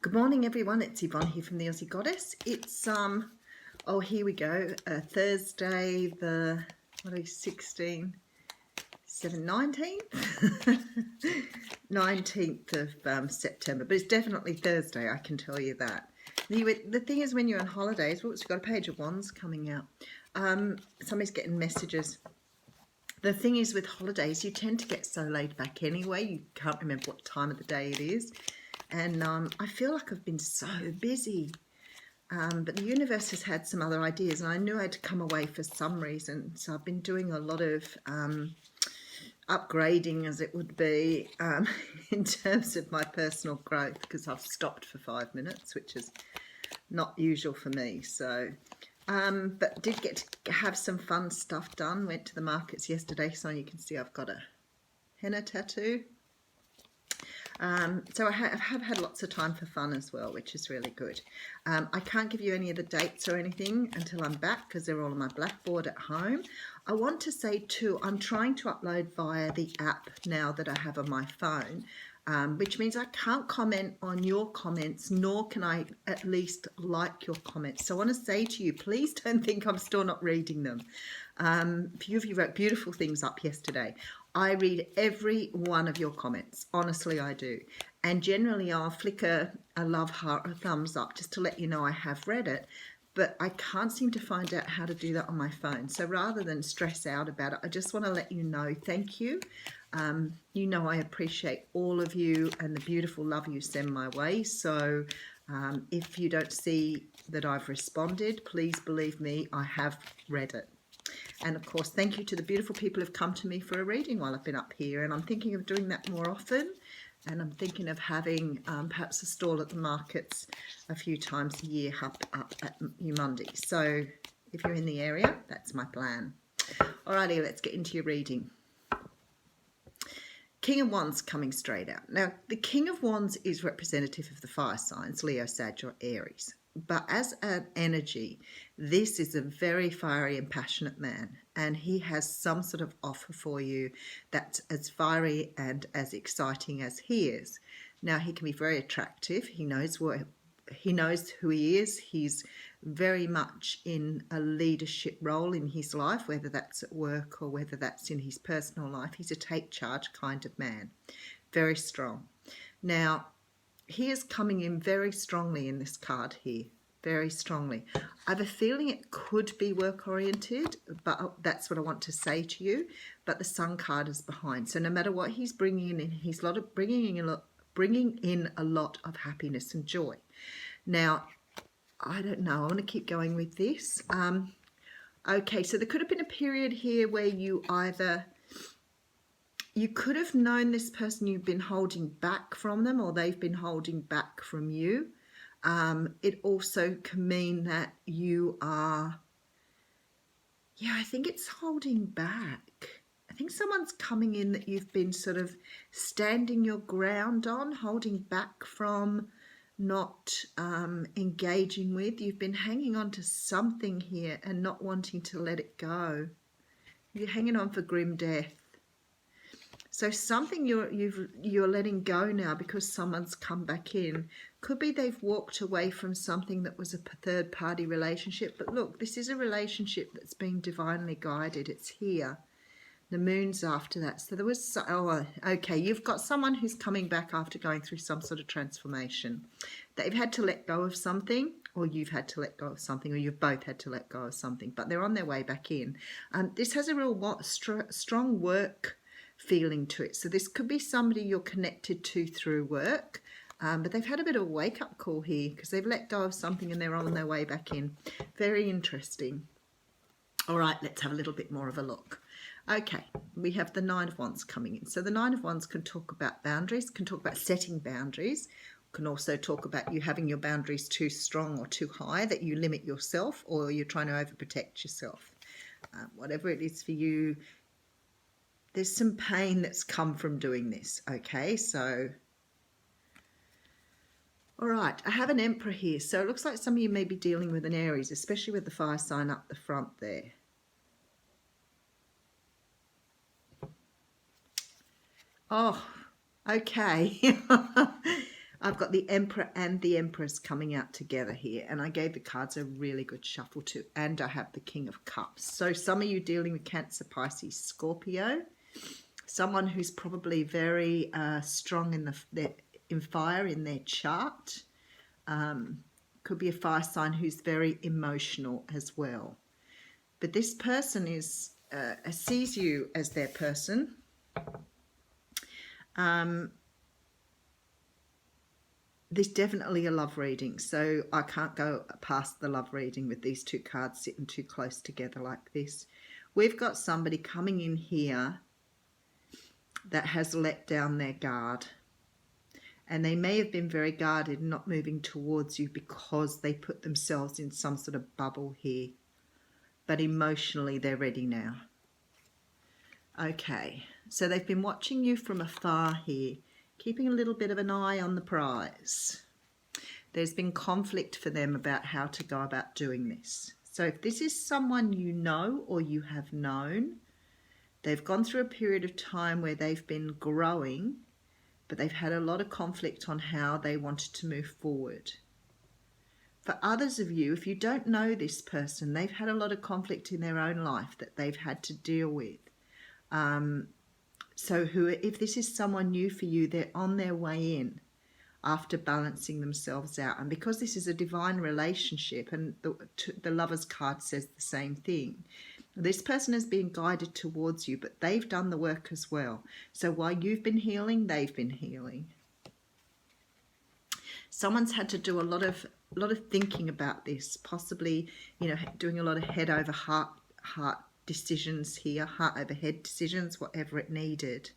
Good morning, everyone. It's Yvonne here from the Aussie Goddess. It's oh, here we go. Thursday, the 16, 19th, 19th of September. But it's definitely Thursday. I can tell you that. The thing is, when you're on holidays, whoops, we've got a page of wands coming out. Somebody's getting messages. The thing is, with holidays, you tend to get so laid back anyway. You can't remember what time of the day it is. And I feel like I've been so busy. But the universe has had some other ideas, and I knew I had to come away for some reason. So I've been doing a lot of upgrading, as it would be, in terms of my personal growth, because I've stopped for 5 minutes, which is not usual for me. So, but did get to have some fun stuff done. Went to the markets yesterday, so you can see I've got a henna tattoo. So I have had lots of time for fun as well, which is really good. I can't give you any of the dates or anything until I'm back because they're all on my blackboard at home. I want to say too, I'm trying to upload via the app now that I have on my phone, which means I can't comment on your comments, nor can I at least like your comments. So I want to say to you, please don't think I'm still not reading them. A few of you wrote beautiful things up yesterday. I read every one of your comments. Honestly, I do. And generally, I'll flick a love heart or a thumbs up just to let you know I have read it. But I can't seem to find out how to do that on my phone. So rather than stress out about it, I just want to let you know, thank you. You know I appreciate all of you and the beautiful love you send my way. So if you don't see that I've responded, please believe me, I have read it. And of course, thank you to the beautiful people who've come to me for a reading while I've been up here. And I'm thinking of doing that more often. And I'm thinking of having perhaps a stall at the markets a few times a year up at Umundi. So if you're in the area, that's my plan. Alrighty, let's get into your reading. King of Wands coming straight out. Now, the King of Wands is representative of the fire signs, Leo, Sag, or Aries. But as an energy, this is a very fiery and passionate man, and he has some sort of offer for you that's as fiery and as exciting as he is. Now, he can be very attractive. He knows who he is. He's very much in a leadership role in his life, whether that's at work or whether that's in his personal life. He's a take charge kind of man, very strong. Now, he is coming in very strongly in this card here, very strongly. I have a feeling it could be work oriented, but that's what I want to say to you. But the Sun card is behind, so no matter what he's bringing in, he's bringing in a lot of happiness and joy. Now, I don't know. I want to keep going with this. Okay, so there could have been a period here where you could have known this person, you've been holding back from them, or they've been holding back from you. It also can mean that you are, I think it's holding back. I think someone's coming in that you've been sort of standing your ground on, holding back from, not engaging with. You've been hanging on to something here and not wanting to let it go. You're hanging on for grim death. So something you're letting go now because someone's come back in. Could be they've walked away from something that was a third party relationship. But look, this is a relationship that's been divinely guided. It's here. The moon's after that. So there was, okay, you've got someone who's coming back after going through some sort of transformation. They've had to let go of something, or you've had to let go of something, or you've both had to let go of something, but they're on their way back in. This has a real strong work feeling to it. So this could be somebody you're connected to through work, but they've had a bit of a wake-up call here because they've let go of something and they're on their way back in. Very interesting. All right, let's have a little bit more of a look. Okay, we have the Nine of Wands coming in. So the Nine of Wands can talk about boundaries, can talk about setting boundaries, can also talk about you having your boundaries too strong or too high, that you limit yourself or you're trying to overprotect yourself. Whatever it is for you, there's some pain that's come from doing this, okay? So, all right, I have an Emperor here. So it looks like some of you may be dealing with an Aries, especially with the fire sign up the front there. Oh, okay. I've got the Emperor and the Empress coming out together here, and I gave the cards a really good shuffle too, and I have the King of Cups. So some of you dealing with Cancer, Pisces, Scorpio, someone who's probably very strong in fire in their chart. Could be a fire sign who's very emotional as well. But this person sees you as their person. There's definitely a love reading, so I can't go past the love reading with these two cards sitting too close together like this. We've got somebody coming in here that has let down their guard, and they may have been very guarded, not moving towards you because they put themselves in some sort of bubble here, but emotionally they're ready now. Okay, so they've been watching you from afar here, keeping a little bit of an eye on the prize. There's been conflict for them about how to go about doing this. So if this is someone you know or you have known, they've gone through a period of time where they've been growing, but they've had a lot of conflict on how they wanted to move forward. For others of you, if you don't know this person, they've had a lot of conflict in their own life that they've had to deal with. If this is someone new for you, they're on their way in after balancing themselves out. And because this is a divine relationship, and the Lover's card says the same thing, this person has been guided towards you, but they've done the work as well. So while you've been healing, they've been healing. Someone's had to do a lot of thinking about this, possibly, doing a lot of head over heart decisions here, heart over head decisions, whatever it needed.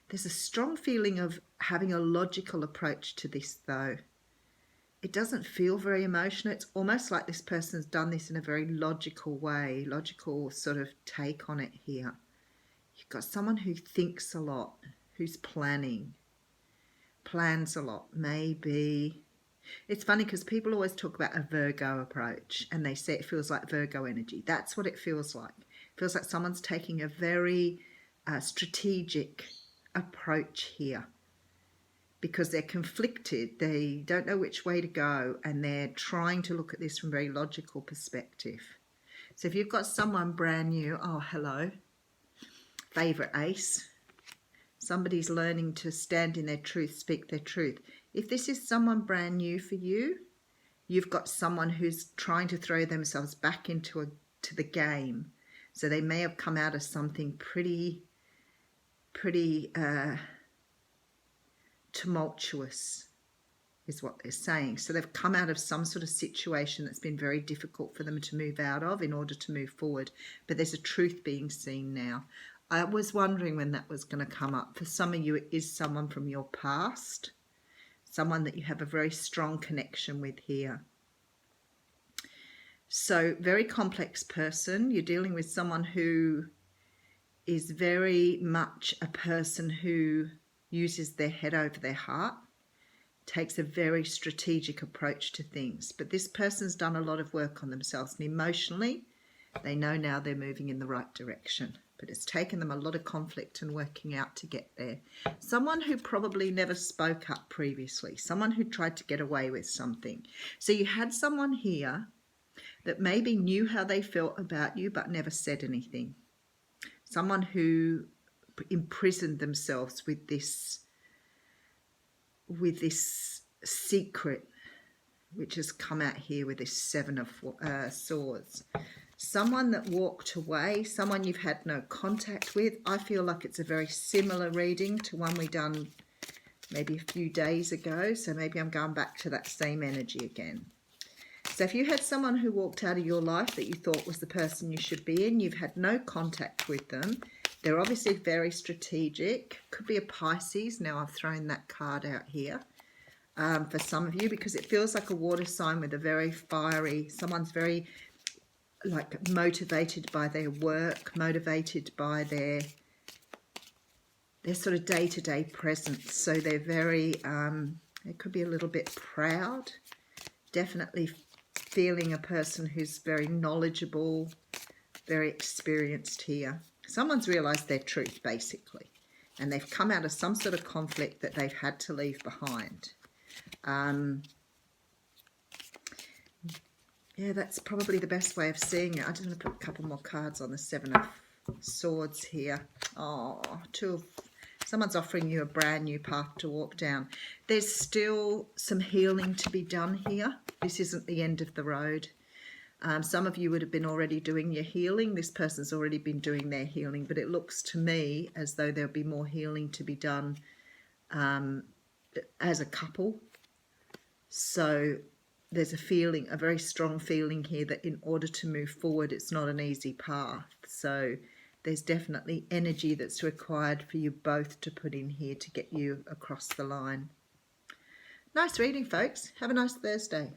There's a strong feeling of having a logical approach to this, though. It doesn't feel very emotional. It's almost like this person's done this in a very logical way, logical sort of take on it here. You've got someone who thinks a lot, who's plans a lot, maybe. It's funny because people always talk about a Virgo approach, and they say it feels like Virgo energy. That's what it feels like. It feels like someone's taking a very strategic approach here because they're conflicted. They don't know which way to go, and they're trying to look at this from a very logical perspective. So if you've got someone brand new, oh, hello, favourite ace. Somebody's learning to stand in their truth, speak their truth. If this is someone brand new for you, you've got someone who's trying to throw themselves back into the game. So they may have come out of something pretty tumultuous, is what they're saying. So they've come out of some sort of situation that's been very difficult for them to move out of in order to move forward. But there's a truth being seen now. I was wondering when that was going to come up. For some of you, it is someone from your past, someone that you have a very strong connection with here. So very complex person. You're dealing with someone who is very much a person who uses their head over their heart, takes a very strategic approach to things. But this person's done a lot of work on themselves, and emotionally, they know now they're moving in the right direction. But it's taken them a lot of conflict and working out to get there. Someone who probably never spoke up previously, someone who tried to get away with something. So you had someone here that maybe knew how they felt about you but never said anything. Someone who imprisoned themselves with this secret, which has come out here with this Seven of Swords. Someone that walked away, someone you've had no contact with. I feel like it's a very similar reading to one we done maybe a few days ago. So maybe I'm going back to that same energy again. So if you had someone who walked out of your life that you thought was the person you should be in, you've had no contact with them. They're obviously very strategic. Could be a Pisces. Now I've thrown that card out here for some of you because it feels like a water sign with a very fiery, someone's very like motivated by their work, motivated by their sort of day-to-day presence. So they're very, it could be a little bit proud, definitely feeling a person who's very knowledgeable, very experienced here. Someone's realised their truth, basically, and they've come out of some sort of conflict that they've had to leave behind. Yeah, that's probably the best way of seeing it. I just want to put a couple more cards on the Seven of Swords here. Oh, someone's offering you a brand new path to walk down. There's still some healing to be done here. This isn't the end of the road. Some of you would have been already doing your healing. This person's already been doing their healing, but it looks to me as though there'll be more healing to be done as a couple. So there's a very strong feeling here that in order to move forward, it's not an easy path. So there's definitely energy that's required for you both to put in here to get you across the line. Nice reading, folks. Have a nice Thursday.